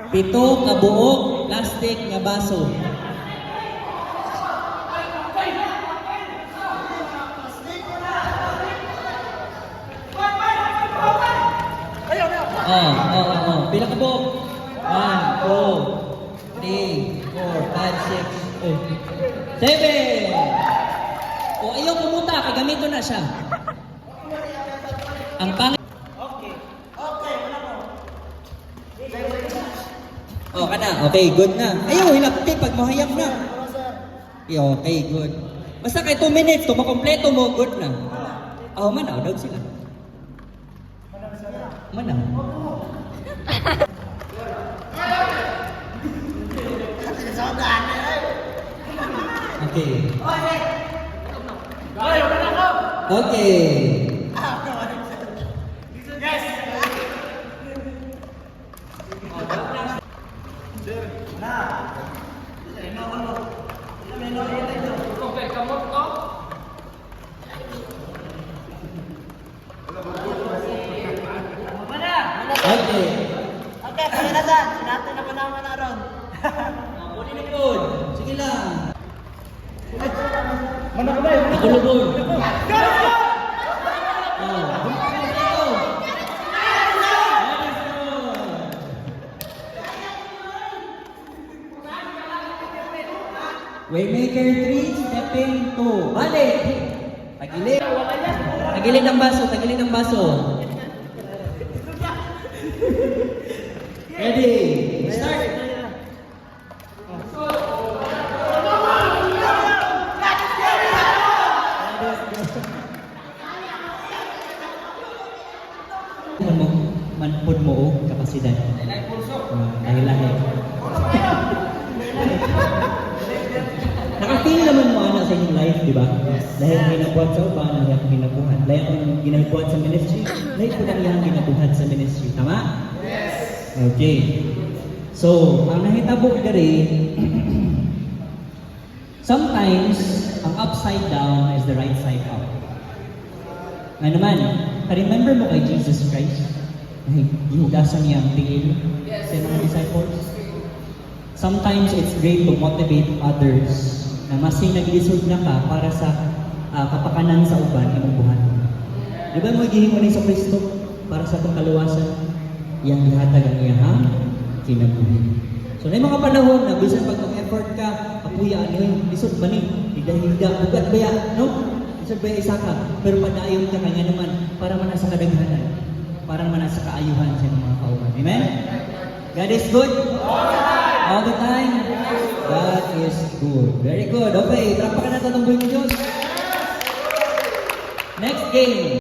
Pito ka buok plastic nga baso. Pila ka buok? 1, 2, 3, 4, 5, 6, 7. O ayaw pumunta, kagamito na siya. Ang pangit. Oh, kana. Okay, good na. Ayaw, hinapti pag mahayap na. Okay, good. Basta kay 2 minutes, makompleto mo, good na. Oh, manaw daw sila. Manaw. Okay. Okay. Okay, pagkinasan. Sinati na naman na ron. Kunin na po. Sige lang. Mana ka ba yun? Nakulubon. Waymaker 3, stepping 2. Balik! Tagilid. Tagilid ng baso, tagilid ng baso. Ready? Start! Manpod mo o kapasidad. Lahi-lahi. Nakapili naman mo ana sa inyong life, di ba? Dahil ang ginabuhat sa uban, ang iyang ginabuhat. Dahil ang ginabuhat sa ministry, dahil po ang iyang ginabuhat sa ministry. Tama? Yes! Okay. So, ang nahitabo diri, sometimes, ang upside down is the right side up. Nga naman, remember mo kay Jesus Christ? Gihugasan niya ang tingin sa mga disciples. Sometimes it's great to motivate others na masing nag-lisod na ka para sa kapakanan sa uban ng buhat. Di ba maghihingo ni sa Kristo para sa itong kaluwasan? Iyang gihatag ang iyang kinabuhi. So na mga panahon na bisan pag effort ka, kapuya, lisod ba ni? Higda-higda, bugat ba yan? No? Lisod ba isa ka? Pero padayon ka kanya naman para man sa kadaghanan. Para man sa kaayuhan sa mga kauban. Amen? God is good? All the time? God is good. Very good. Okay, trapakan natin ang buhay ng Diyos. Next game.